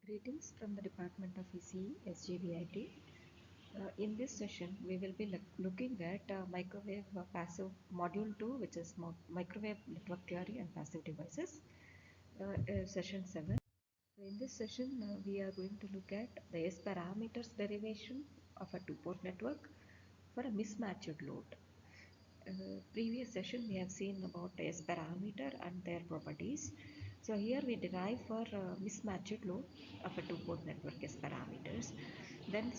Greetings from the Department of ECE, SJBIT. In this session, we will be looking at microwave passive module 2, which is microwave network theory and passive devices, session 7. So in this session, we are going to look at the S parameters derivation of a two-port network for a mismatched load. Previous session we have seen about S parameter and their properties. So here we derive for mismatched load of a two-port network S parameters. Then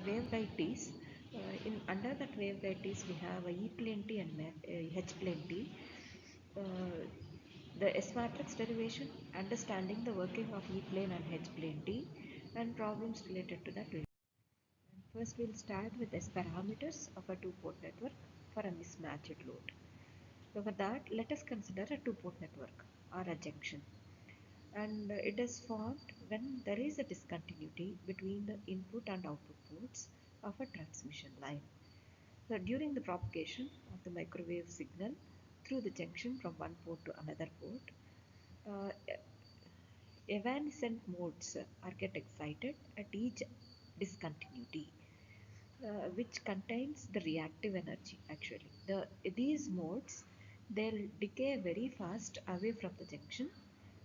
waveguide T's. In under that waveguide T's we have a E plane T and H plane T. The S matrix derivation, understanding the working of E plane and H plane T, and problems related to that. First, we'll start with S parameters of a two-port network for a mismatched load. So for that, let us consider a two-port network or a junction. And it is formed when there is a discontinuity between the input and output ports of a transmission line. So during the propagation of the microwave signal through the junction from one port to another port, uh, evanescent modes are get excited at each discontinuity, which contains the reactive energy. Actually, these modes, they'll decay very fast away from the junction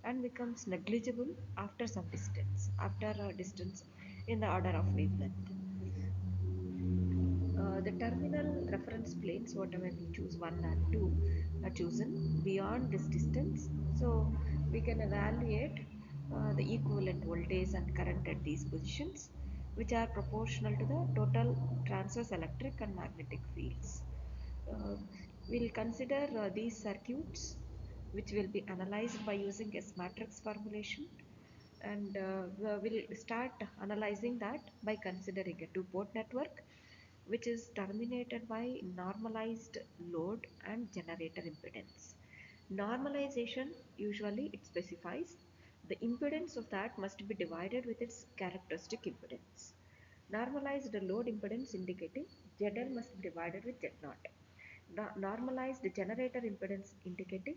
and becomes negligible after some distance, after a distance in the order of wavelength. The terminal reference planes, whatever we choose, 1 and 2, are chosen beyond this distance. So we can evaluate the equivalent voltage and current at these positions, which are proportional to the total transverse electric and magnetic fields. Uh, we'll consider these circuits, which will be analyzed by using S matrix formulation, and we'll start analyzing that by considering a two-port network which is terminated by normalized load and generator impedance. Normalization, usually it specifies the impedance of that must be divided with its characteristic impedance. Normalized load impedance indicating ZL must be divided with Z0. Normalized generator impedance indicating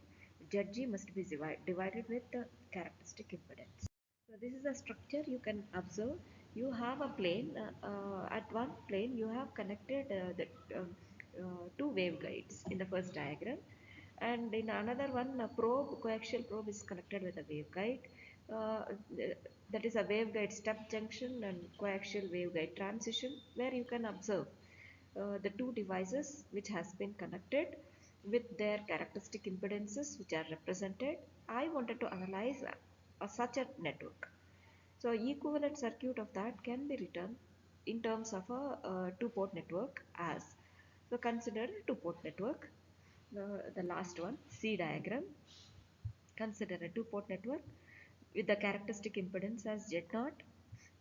ZG must be divided with the characteristic impedance. So this is a structure you can observe. You have a plane. At one plane, you have connected the two waveguides in the first diagram, and in another one, a coaxial probe is connected with a waveguide. Uh, that is a waveguide step junction and coaxial waveguide transition, where you can observe the two devices which has been connected with their characteristic impedances which are represented. I wanted to analyze such a network. So equivalent circuit of that can be written in terms of a two-port network as. So consider two-port network, the last one, C diagram. Consider a two-port network with the characteristic impedance as Z0.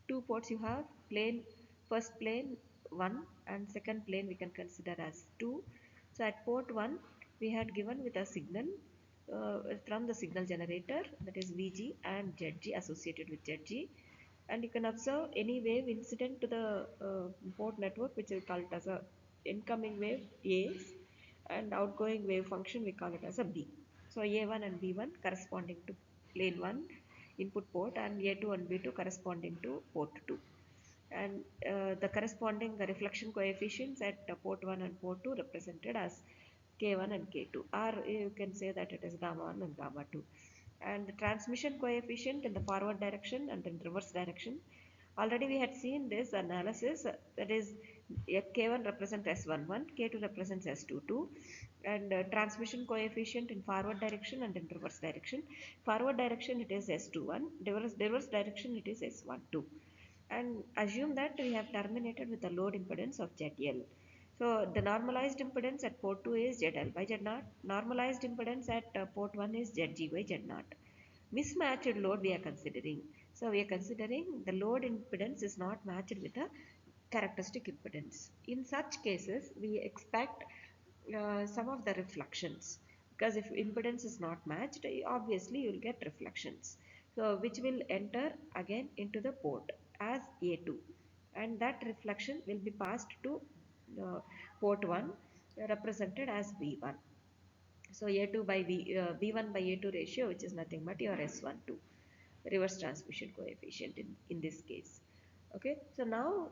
Two ports you have, plane, first plane 1 and second plane we can consider as 2. So at port 1 we had given with a signal from the signal generator, that is Vg and Zg associated with Zg, and you can observe any wave incident to the port network, which we call it as a incoming wave A, and outgoing wave function we call it as a B. So A1 and B1 corresponding to plane 1 input port, and A2 and B2 corresponding to port 2, and the corresponding reflection coefficients at port 1 and port 2 represented as K1 and K2, or you can say that it is gamma 1 and gamma 2. And the transmission coefficient in the forward direction and in reverse direction, already we had seen this analysis, that is K1 represents S11, K2 represents S22, and transmission coefficient in forward direction and in reverse direction. Forward direction it is S21, reverse direction it is S12, and assume that we have terminated with the load impedance of ZL. So the normalized impedance at port 2 is ZL by Z0. Normalized impedance at port 1 is ZG by Z0. Mismatched load we are considering. So we are considering the load impedance is not matched with the characteristic impedance. In such cases, we expect some of the reflections, because if impedance is not matched, obviously you will get reflections. So which will enter again into the port as A2, and that reflection will be passed to port 1 represented as B1. So A2 by B1 by A2 ratio, which is nothing but your S12. reverse transmission coefficient in this case. Okay, so now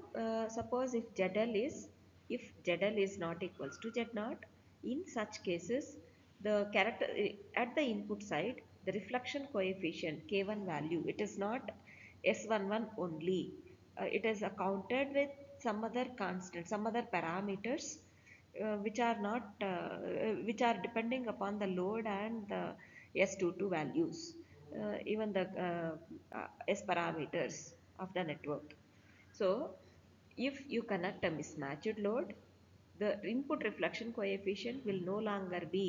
suppose if ZL is not equals to Z0, in such cases the character at the input side, the reflection coefficient K1 value, it is not S11 only, it is accounted with some other constant, some other parameters which are not which are depending upon the load and the S22 values, even the S parameters of the network. So if you connect a mismatched load, the input reflection coefficient will no longer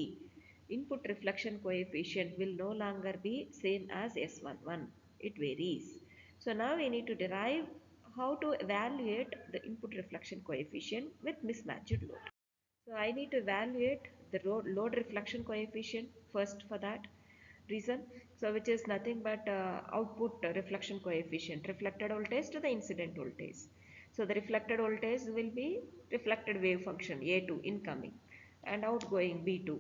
be same as S11. It varies. So now we need to derive how to evaluate the input reflection coefficient with mismatched load. So I need to evaluate the load reflection coefficient first for that reason. So which is nothing but output reflection coefficient, reflected voltage to the incident voltage. So the reflected voltage will be reflected wave function A2 incoming and outgoing B2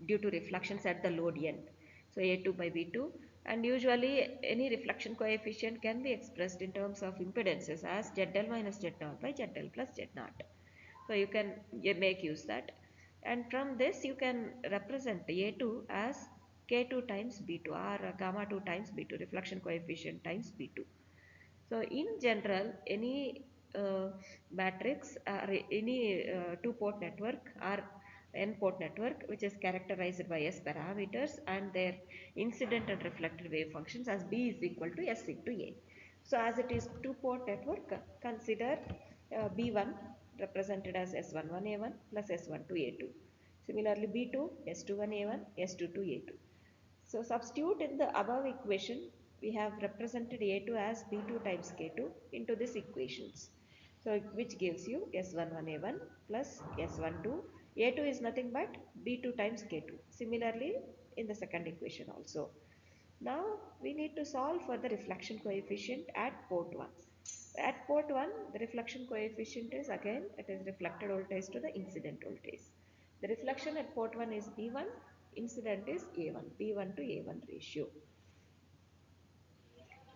due to reflections at the load end. So A2 by B2, and usually any reflection coefficient can be expressed in terms of impedances as ZL minus Z0 by ZL plus Z0. So you can make use that, and from this you can represent A2 as K2 times B2 or gamma 2 times B2, reflection coefficient times B2. So in general, any matrix or any two-port network or n-port network which is characterized by S parameters and their incident and reflected wave functions as B is equal to S into A. So as it is two-port network, consider B1 represented as S11A1 plus S12A2. Similarly, B2, S21A1, S22A2. So substitute in the above equation, we have represented A2 as B2 times K2 into these equations. So which gives you S11A1 plus S12. A2 is nothing but B2 times K2. Similarly, in the second equation also. Now we need to solve for the reflection coefficient at port 1. At port 1, the reflection coefficient is again, it is reflected voltage to the incident voltage. The reflection at port 1 is B1, incident is A1, B1 to A1 ratio.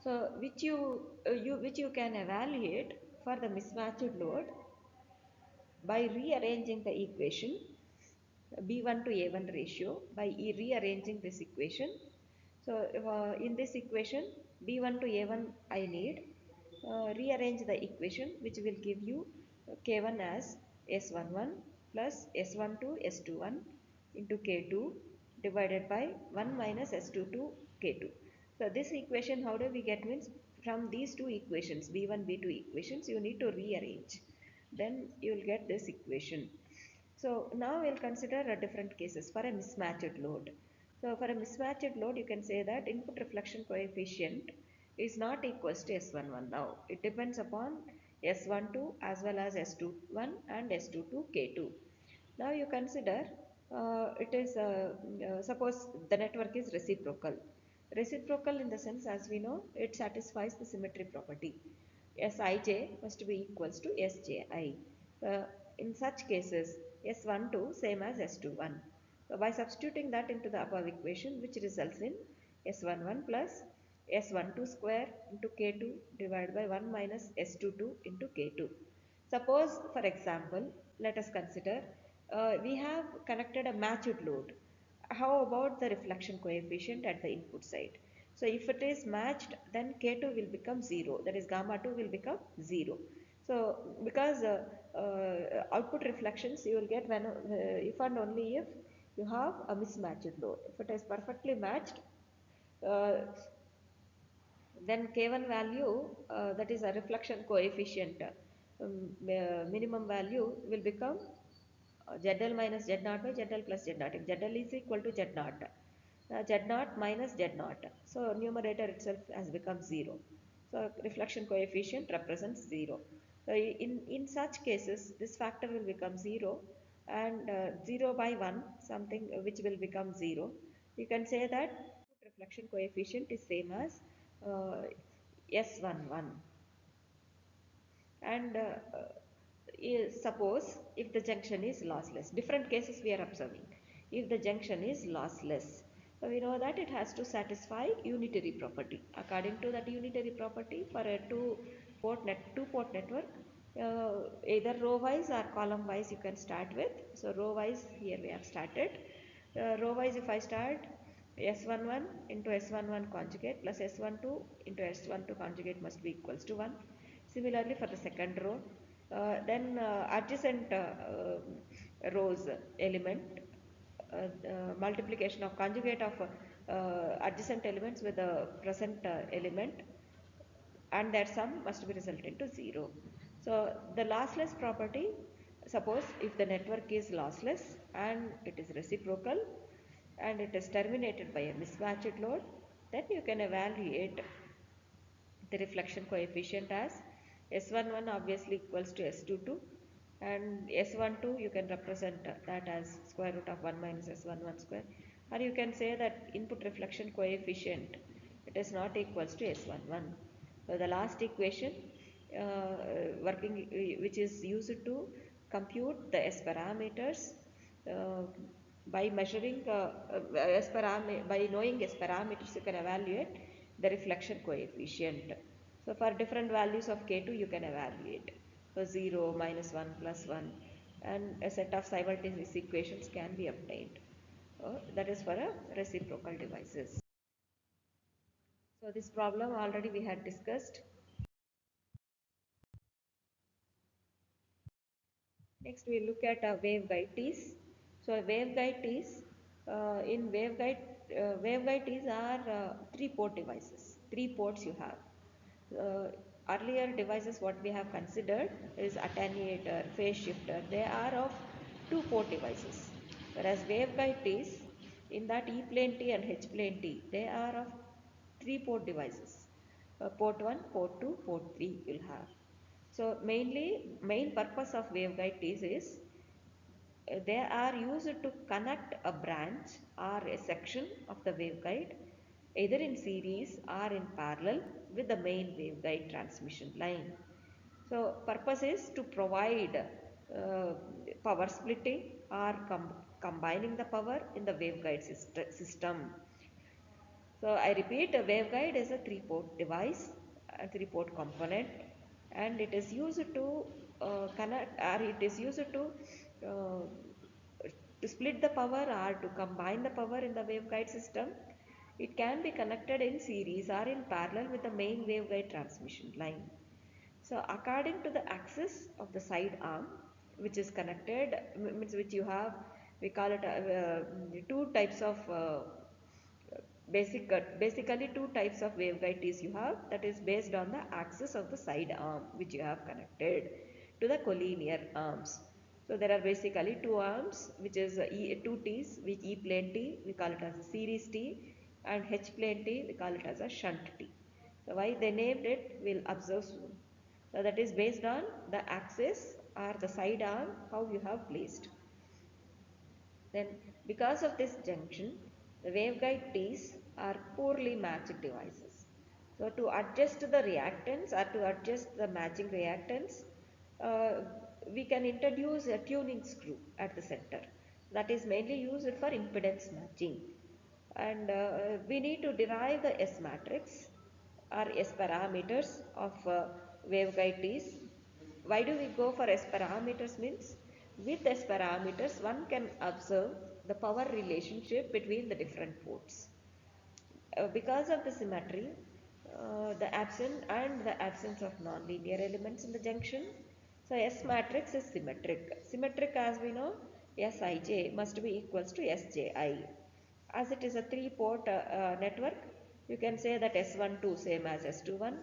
So which you can evaluate for the mismatched load by rearranging the equation B1 to A1 ratio by rearranging this equation. So in this equation B1 to A1 I need rearrange the equation which will give you K1 as S11 plus S12 S21 into K2 divided by 1 minus S22 K2. So this equation how do we get means from these two equations B1 B2 equations you need to rearrange, then you will get this equation. So now we'll consider different cases for a mismatched load. So for a mismatched load, you can say that input reflection coefficient is not equals to S11 now. It depends upon S12 as well as S21 and S22 K2. Now you consider it is suppose the network is reciprocal. Reciprocal in the sense as we know it satisfies the symmetry property. Sij must be equals to Sji. Uh, in such cases S12 same as S21. So by substituting that into the above equation which results in S11 plus S12 square into K2 divided by 1 minus S22 into K2. Suppose for example, let us consider we have connected a matched load. How about the reflection coefficient at the input side? So if it is matched, then K2 will become 0, that is gamma 2 will become 0. So because output reflections you will get when if and only if you have a mismatched load. If it is perfectly matched, uh, then K1 value that is a reflection coefficient minimum value will become ZL minus Z0 by ZL plus Z0. If ZL is equal to Z0, Z0 minus Z0. So numerator itself has become 0. So reflection coefficient represents 0. So in such cases, this factor will become 0 and 0 by 1 something which will become 0. You can say that reflection coefficient is same as uh, S11 and suppose if the junction is lossless, different cases we are observing. If the junction is lossless, we know that it has to satisfy unitary property. According to that unitary property, for a two port network, either row wise or column wise you can start with. So row wise, here we have started. Row wise, if I start S11 into S11 conjugate plus S12 into S12 conjugate must be equals to 1. Similarly for the second row, then adjacent rows element, multiplication of conjugate of adjacent elements with the present element, and that sum must be resultant to 0. So the lossless property, suppose if the network is lossless and it is reciprocal and it is terminated by a mismatched load, then you can evaluate the reflection coefficient as S11 obviously equals to S22, and S12 you can represent that as square root of 1 minus S11 square, or you can say that input reflection coefficient, it is not equals to S11. So the last equation which is used to compute the S parameters uh, by measuring by knowing S parameters you can evaluate the reflection coefficient. So for different values of K2 you can evaluate. So 0, -1, +1, and a set of simultaneous equations can be obtained. That is for a reciprocal devices. So this problem already we had discussed. Next we look at waveguide T's. So waveguide T's, waveguide T's are 3-port devices. 3 ports you have. Earlier devices what we have considered is attenuator, phase shifter. They are of 2-port devices. Whereas waveguide T's, in that E plane T and H plane T, they are of 3-port devices. Port 1, port 2, port 3 you'll have. So main purpose of waveguide T's is they are used to connect a branch or a section of the waveguide either in series or in parallel with the main waveguide transmission line. So purpose is to provide power splitting or combining the power in the waveguide system. So I repeat, a waveguide is a 3-port device, a 3-port component, and it is used to connect, or it is used to split the power or to combine the power in the waveguide system. It can be connected in series or in parallel with the main waveguide transmission line. So according to the axis of the side arm, which is connected, means which you have, we call it two types of basically two types of waveguide T's you have, that is based on the axis of the side arm which you have connected to the collinear arms. So there are basically two arms, which is two T's, which E plane T we call it as a series T, and H plane T we call it as a shunt T. So why they named it we'll observe soon. So that is based on the axis or the side arm how you have placed. Then because of this junction, the waveguide T's are poorly matched devices. So to adjust the reactance or to adjust the matching reactance, uh, we can introduce a tuning screw at the center. That is mainly used for impedance matching. And we need to derive the S matrix or S parameters of waveguide T's. Why do we go for S parameters means? With S parameters, one can observe the power relationship between the different ports. Because of the symmetry, the absence of nonlinear elements in the junction, so S matrix is symmetric. Symmetric, as we know, Sij must be equals to Sji. As it is a 3-port network, you can say that S12 same as S21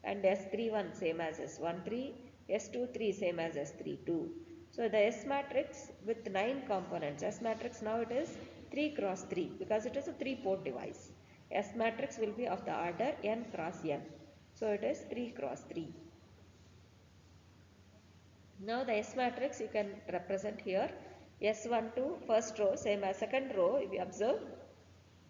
and S31 same as S13, S23 same as S32. So the S matrix with 9 components, S matrix now it is 3 cross 3 because it is a 3-port device. S matrix will be of the order n cross n. So it is 3 cross 3. Now the S matrix you can represent here. S12 first row same as second row if you observe.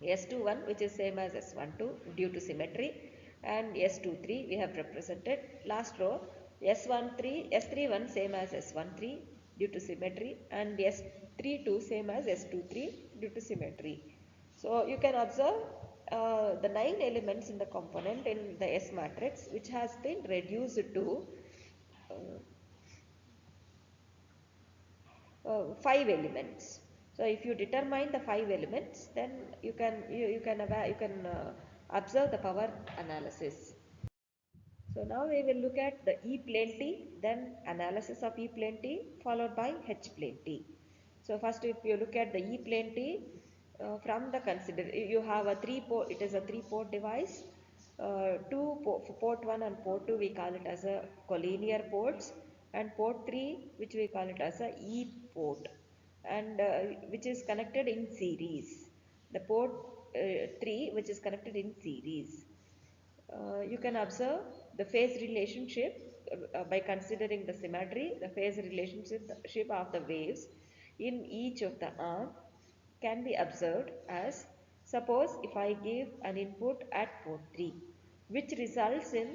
S21 which is same as S12 due to symmetry, and S23 we have represented last row. S31 same as S13 due to symmetry, and S32 same as S23 due to symmetry. So you can observe the 9 elements in the component in the S matrix, which has been reduced to uh, 5 elements. So if you determine the 5 elements, then you can observe the power analysis. So now we will look at the E plane T, then analysis of E plane T followed by H plane T. So first if you look at the E plane T, from the consider you have a 3 port, it is a 3 port device. Port 1 and port 2 we call it as a collinear ports, and port 3 which we call it as a E port, and which is connected in series. The port 3 which is connected in series. You can observe the phase relationship by considering the symmetry, the phase relationship of the waves in each of the arm can be observed as, suppose if I give an input at port 3, which results in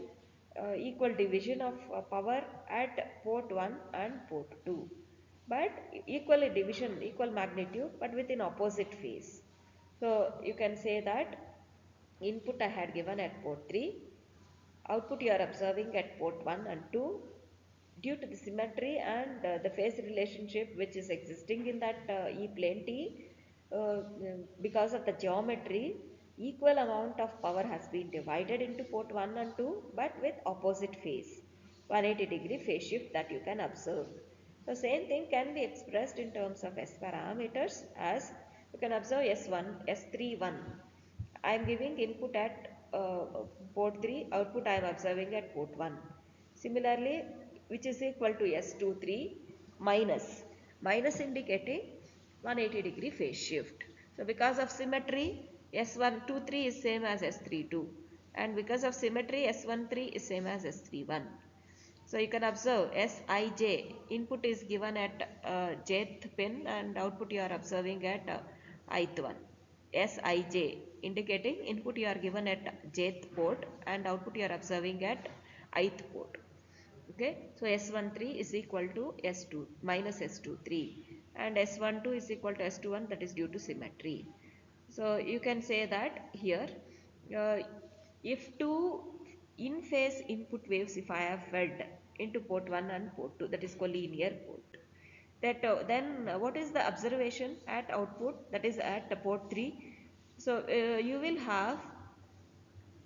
equal division of power at port 1 and port 2, but equal magnitude, but within opposite phase. So you can say that input I had given at port 3, output you are observing at port 1 and 2. Due to the symmetry and the phase relationship which is existing in that E plane T, because of the geometry, equal amount of power has been divided into port 1 and 2, but with opposite phase, 180-degree phase shift that you can observe. The same thing can be expressed in terms of S parameters, as you can observe S1, S31. I am giving input at port 3, output I am observing at port 1. Similarly, which is equal to S23 minus, minus indicating 180-degree phase shift. So because of symmetry, S123 is same as S32, and because of symmetry, S13 is same as S31. So you can observe Sij, input is given at jth pin and output you are observing at ith one. Sij indicating input you are given at jth port and output you are observing at ith port. Okay, so S13 is equal to S2 minus S23, and S12 is equal to S21, that is due to symmetry. So you can say that here, uh, if two in phase input waves, if I have fed into port 1 and port 2, that is collinear port, that then what is the observation at output, that is at the port 3. So you will have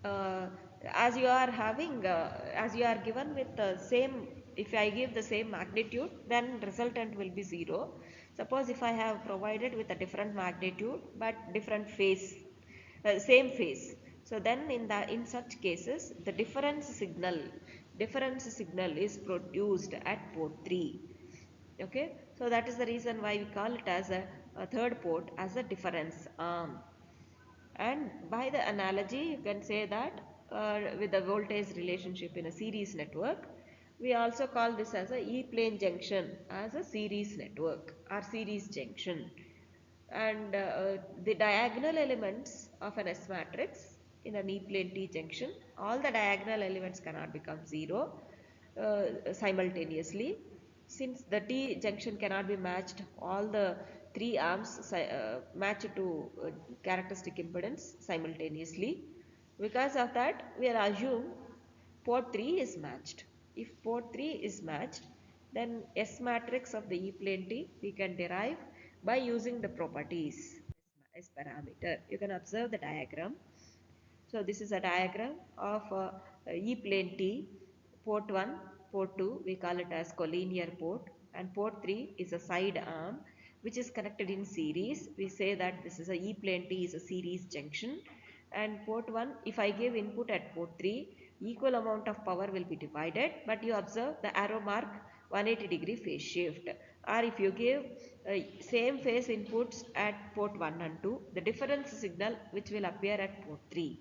uh, as you are given with the same, if I give the same magnitude, then resultant will be 0. Suppose if I have provided with a different magnitude but different phase, same phase, so then in such cases the difference signal is produced at port 3. Okay, so that is the reason why we call it as a third port as a difference arm. And by the analogy, you can say that with the voltage relationship in a series network, we also call this as a E-plane junction as a series network or series junction. And the diagonal elements of an S matrix in an E-plane T junction, all the diagonal elements cannot become 0 simultaneously, since the T junction cannot be matched, all the three arms match to characteristic impedance simultaneously. Because of that, we are assume port 3 is matched. If port 3 is matched, then S matrix of the E plane T we can derive by using the properties S parameter. You can observe the diagram. So this is a diagram of E plane T. Port 1, port 2, we call it as collinear port, and port 3 is a side arm which is connected in series. We say that this is a E plane T is a series junction, and port 1, if I give input at port 3, equal amount of power will be divided, but you observe the arrow mark 180-degree phase shift. Or if you give same phase inputs at port 1 and 2, the difference signal which will appear at port 3.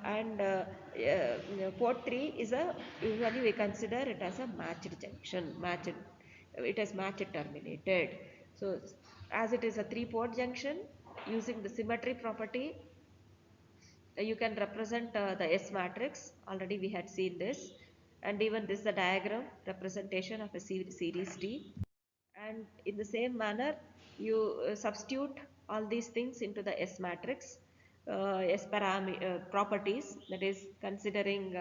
And port 3 is a, usually we consider it as a matched junction, it has matched terminated. So as it is a 3-port junction, using the symmetry property, you can represent the S matrix. Already we had seen this, and even this is the diagram representation of a series T. And in the same manner, you substitute all these things into the S matrix, S properties, that is considering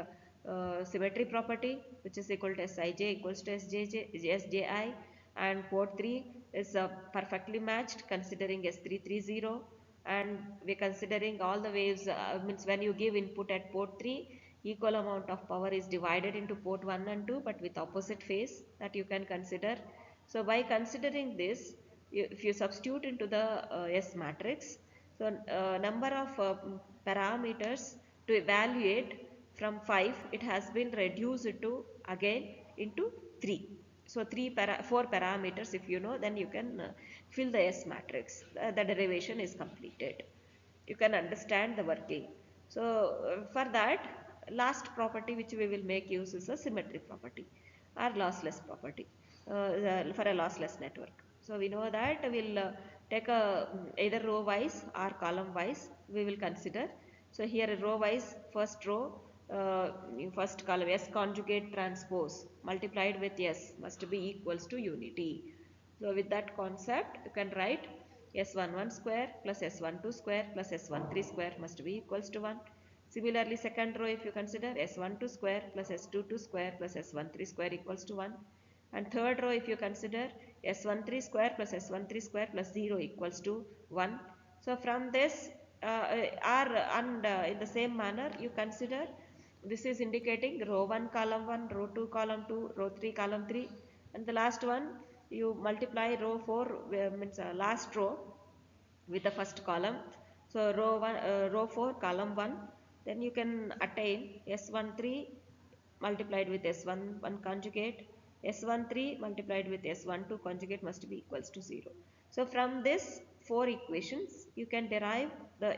symmetry property, which is equal to Sij equals to Sji, and port 3 is perfectly matched considering S330, and we're considering all the waves, means when you give input at port 3, equal amount of power is divided into port 1 and 2 but with opposite phase, that you can consider. So by considering this, if you substitute into the S matrix, so number of parameters to evaluate from 5, it has been reduced to again into 3. So 4 parameters if you know, then you can fill the S matrix. The derivation is completed. You can understand the working. So for that, last property which we will make use is a symmetry property or lossless property for a lossless network. So we know that we'll take a either row wise or column wise we will consider. So here row wise, first row, first column S conjugate transpose multiplied with S must be equals to unity. So with that concept you can write S11 square plus S12 square plus S13 square must be equals to 1. Similarly, second row if you consider S12 square plus S22 square plus S13 square equals to 1. And third row if you consider S13 square plus S13 square plus 0 equals to 1. So from this and in the same manner you consider, this is indicating row 1 column 1, row 2 column 2, row 3 column 3, and the last one you multiply row 4 means last row with the first column. So row 4 column 1, then you can attain S13 multiplied with S11 conjugate, S13 multiplied with S12 conjugate must be equals to 0. So from this 4 equations you can derive the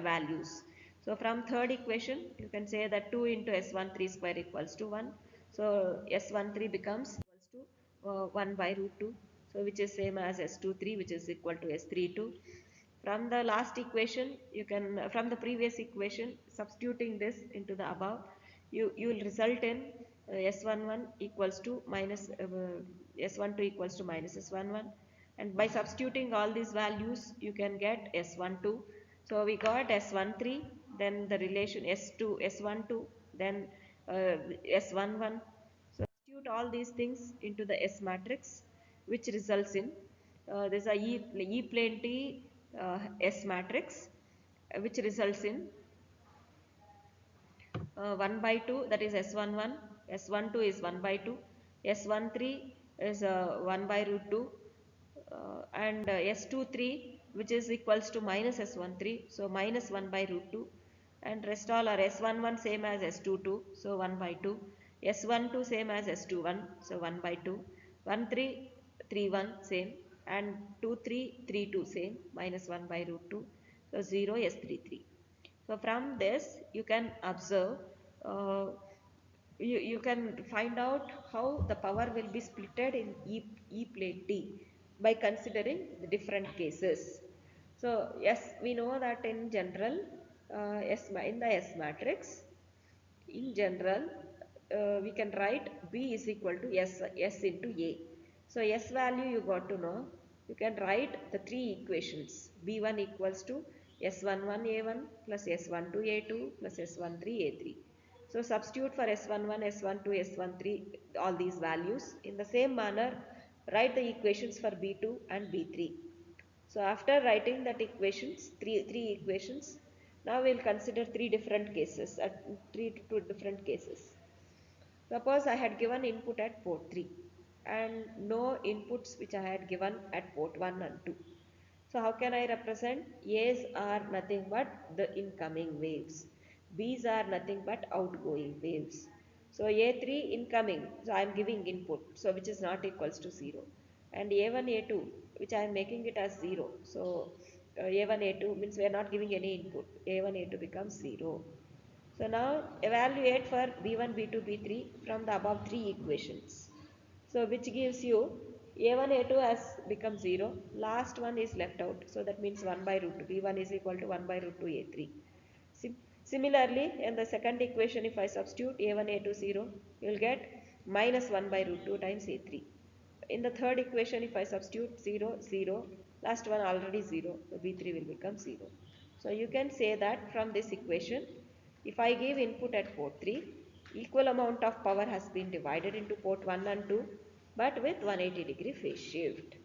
values. So from third equation you can say that 2 into S13 square equals to 1. So S13 becomes equals to 1 by root 2. So which is same as S23 which is equal to S32. From the last equation you can, from the previous equation substituting this into the above, you will result in S11 equals to minus S12 equals to minus S11, and by substituting all these values you can get S12. So we got S13, then the relation S2 S12, then S11. So substitute all these things into the S matrix, which results in there is a E plane T S matrix, which results in 1 by 2, that is S11, S12 is 1 by 2, S13 is 1 by root 2, and S23 which is equals to minus S13, so minus 1 by root 2, and rest all are S11 same as S22, so 1 by 2, S12 same as S21, so 1 by 2, 1331 same, and 2332 same, minus 1 by root 2, so 0 S33. So from this you can observe, uh, you can find out how the power will be splitted in E plane T by considering the different cases. So yes, we know that in general, in the S matrix, in general, we can write B is equal to S into A. So S value you got to know. You can write the three equations. B1 equals to S11A1 plus S12A2 plus S13A3. So substitute for S11, S12, S13 all these values. In the same manner, write the equations for B2 and B3. So after writing that equations, three equations, now we will consider three different cases, two different cases. Suppose I had given input at port 3 and no inputs which I had given at port 1 and 2. So how can I represent? A's are nothing but the incoming waves. B's are nothing but outgoing waves. So A3 incoming, so I am giving input, so which is not equals to 0. And A1, A2, which I am making it as 0. So A1, A2 means we are not giving any input. A1, A2 becomes 0. So now evaluate for B1, B2, B3 from the above three equations. So which gives you A1, A2 has become 0. Last one is left out. So that means 1 by root 2. B1 is equal to 1 by root 2 A3. Similarly, in the second equation, if I substitute A1, A2, 0, you will get minus 1 by root 2 times A3. In the third equation, if I substitute 0, 0, Last one already 0, so B3 will become 0. So you can say that from this equation, if I give input at port 3, equal amount of power has been divided into port 1 and 2, but with 180-degree phase shift.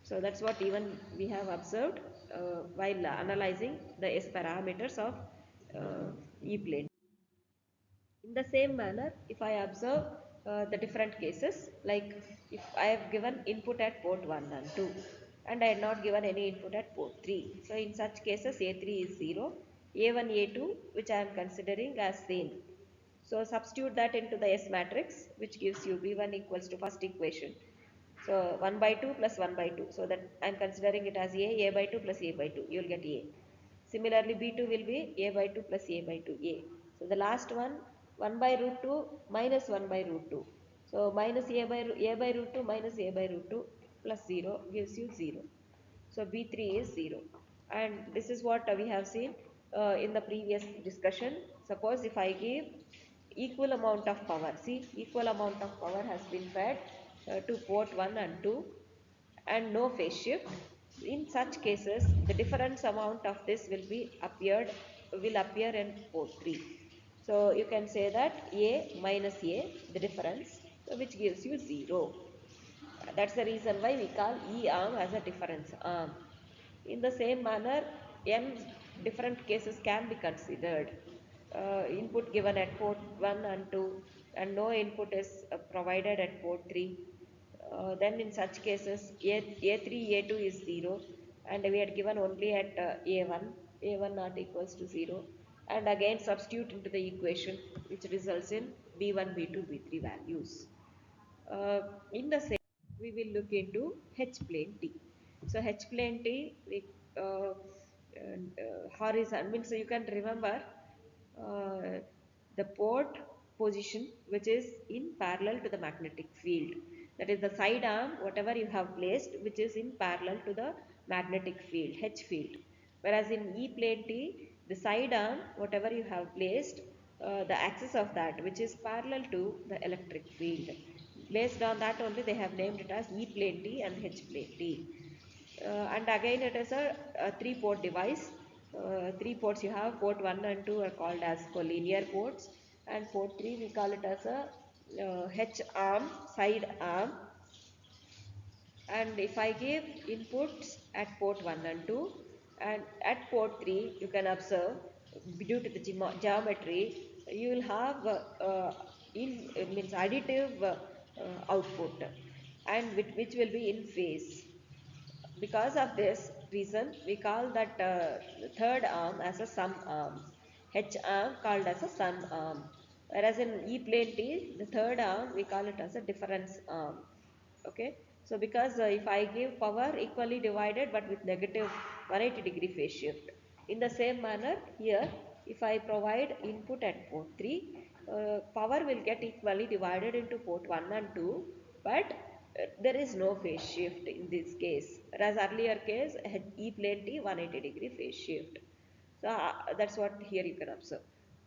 So that's what even we have observed while analyzing the S parameters of E-plane. In the same manner, if I observe the different cases, like if I have given input at port 1 and 2 and I had not given any input at port 3. So in such cases A3 is 0, A1, A2 which I am considering as same. So substitute that into the S matrix which gives you B1 equals to first equation. So 1 by 2 plus 1 by 2. So that I am considering it as A by 2 plus A by 2. You will get A. Similarly, B2 will be A by 2 plus A by 2, A. So the last one, 1 by root 2 minus 1 by root 2. So minus A by root 2 minus A by root 2 plus 0 gives you 0. So B3 is 0. And this is what we have seen in the previous discussion. Suppose if I give equal amount of power, see equal amount of power has been fed to port 1 and 2 and no phase shift. In such cases, the difference amount of this will appear in port 3. So you can say that A minus A, the difference, which gives you 0. That's the reason why we call E arm as a difference arm. In the same manner, n different cases can be considered. Input given at port 1 and 2 and no input is provided at port 3. Then in such cases A3, A2 is 0 and we had given only at A1 not equals to 0 and again substitute into the equation which results in B1, B2, B3 values. In the same, we will look into H plane T. So H plane T, horizontal means you can remember uh, the port position which is in parallel to the magnetic field. That is the side arm, whatever you have placed, which is in parallel to the magnetic field, H field. Whereas in E plane T, the side arm, whatever you have placed, the axis of that, which is parallel to the electric field. Based on that only they have named it as E plane T and H plane T. And again it is a three port device. Three ports you have, port 1 and 2 are called as collinear ports and port 3 we call it as a H arm, side arm. And if I give inputs at port 1 and 2 and at port 3 you can observe due to the geometry you will have means additive output and which will be in phase. Because of this reason, we call that third arm as a sum arm. H arm called as a sum arm. Whereas in E plane T, the third arm we call it as a difference arm. Okay. So because if I give power equally divided but with negative 180-degree phase shift. In the same manner here, if I provide input at port 3, power will get equally divided into port 1 and 2, but there is no phase shift in this case. Whereas earlier case, E plane T 180-degree phase shift. So that's what here you can observe.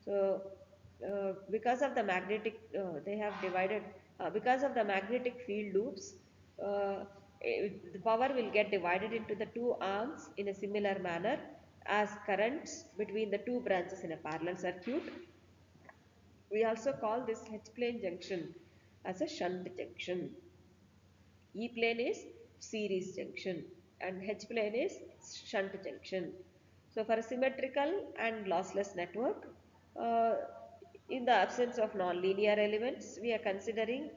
So because of the magnetic, they have divided, because of the magnetic field loops, the power will get divided into the two arms in a similar manner as currents between the two branches in a parallel circuit. We also call this H plane junction as a shunt junction. E plane is series junction and H plane is shunt junction. So for a symmetrical and lossless network, uh, in the absence of nonlinear elements, we are considering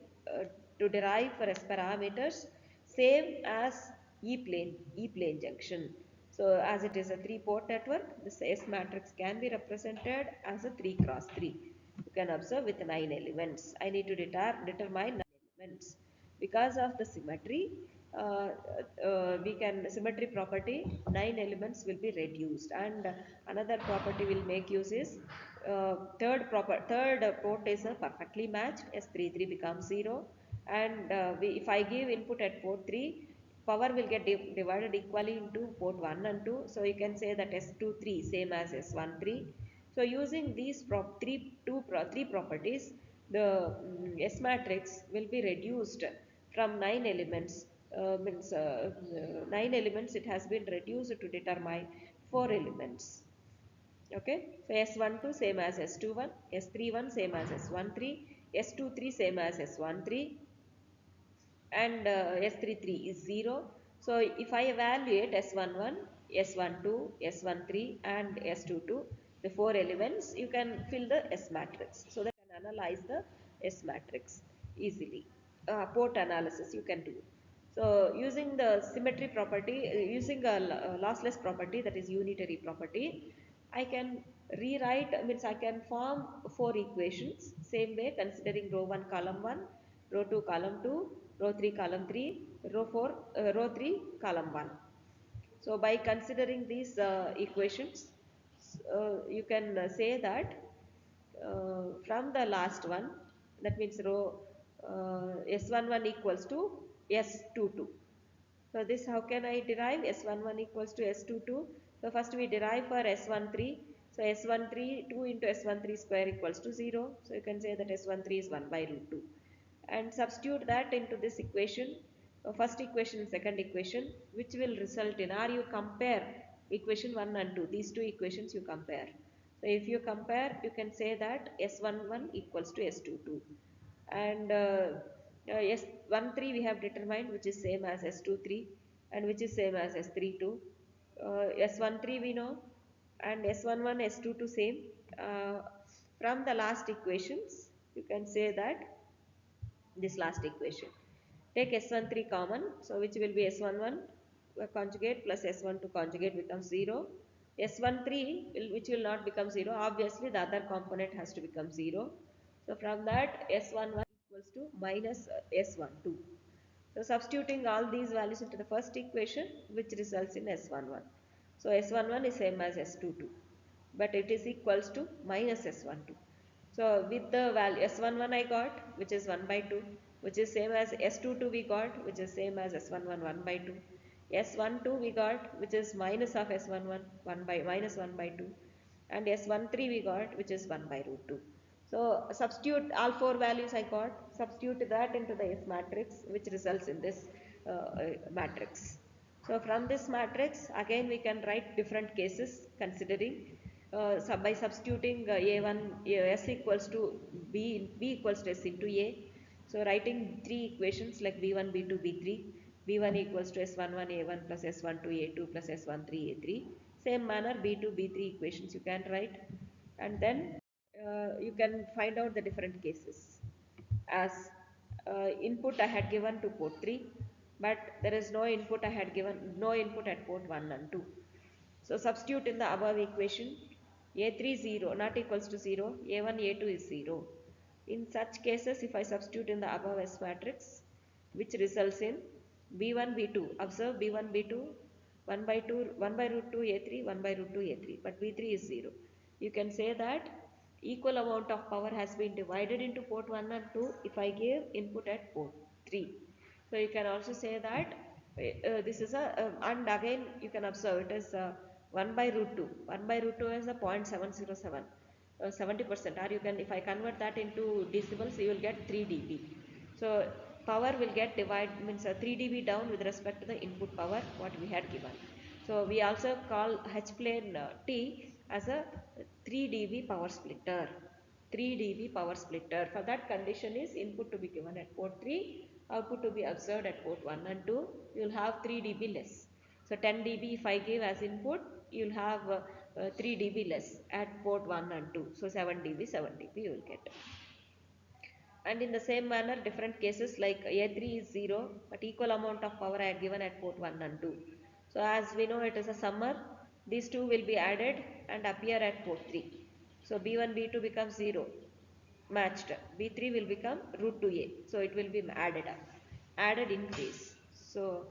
to derive for S parameters same as E plane junction. So as it is a 3-port network, this S matrix can be represented as a 3 cross 3. You can observe with 9 elements. I need to determine 9 elements. Because of the symmetry, we can symmetry property 9 elements will be reduced and another property will make use is third port is perfectly matched, S33 becomes 0 and if I give input at port 3 power will get divided equally into port 1 and 2, so you can say that S23 same as S13. So using these three properties, the S matrix will be reduced from 9 elements means 9 elements, it has been reduced to determine 4 elements. Okay, so S12 same as S21, S31 same as S13, S23 same as S13, and S33 is 0. So if I evaluate S11, S12, S13 and S22, the 4 elements, you can fill the S matrix. So that you can analyze the S matrix easily. Port analysis you can do. So using the symmetry property, using a lossless property, that is unitary property, I can rewrite, means I can form 4 equations same way, considering row 1 column 1, row 2 column 2, row 3 column 3, row 3 column 1. So by considering these equations, you can say that from the last one, that means row S11 equals to S22. So this, how can I derive? S11 equals to S22. So first we derive for S13. So S13 2 into S13 square equals to 0. So you can say that S13 is 1 by root 2. And substitute that into this equation, first equation and second equation, which will result in, or you compare equation 1 and 2. These two equations you compare. So if you compare, you can say that S11 equals to S22. And S13 we have determined, which is same as S23, and which is same as S32. S13 we know, and S11 S22 same. uh, from the last equations you can say that this last equation, take S13 common, so which will be S11 conjugate plus S12 conjugate becomes 0. S13 will, which will not become 0, obviously the other component has to become 0. So from that S11 equals to minus S12. So substituting all these values into the first equation, which results in S11. So S11 is same as S22, but it is equals to minus S12. So with the value S11 I got, which is 1 by 2, which is same as S22 we got, which is same as S11 1 by 2. S12 we got, which is minus of S11 1 by minus 1 by 2, and S13 we got, which is 1 by root 2. So substitute all 4 values I got, substitute that into the S matrix, which results in this matrix. So from this matrix again we can write different cases, considering by substituting A1 S equals to B equals to S into A. So writing 3 equations like B1 B2 B3, B1 equals to S11 A1 plus S12 A2 plus S13 A3. Same manner B2 B3 equations you can write, and then you can find out the different cases. As input I had given to port 3, but there is no input, I had given no input at port 1 and 2. So substitute in the above equation, A3 0 not equals to 0, A1 A2 is 0. In such cases, if I substitute in the above S matrix, which results in B1 B2, observe B1 B2 1 by 2 1 by root 2 A3 1 by root 2 A3, but B3 is 0. You can say that equal amount of power has been divided into port 1 and 2 if I give input at port 3. So you can also say that this is a and again you can observe it as 1 by root 2. 1 by root 2 is a 0.707, 70%, or you can, if I convert that into decibels, you will get 3 dB. So power will get divided, means 3 dB down with respect to the input power what we had given. So we also call H plane T as a 3 dB power splitter. 3 dB power splitter. For that condition is input to be given at port 3, output to be observed at port 1 and 2. You will have 3 dB less. So 10 dB if I give as input, you will have 3 dB less at port 1 and 2. So 7 dB, 7 dB you will get. And in the same manner, different cases like A3 is 0, but equal amount of power I had given at port 1 and 2. So as we know it is a summer, these two will be added and appear at port 3. So B1, B2 becomes 0, matched. B3 will become root 2A. So it will be added up, added increase. So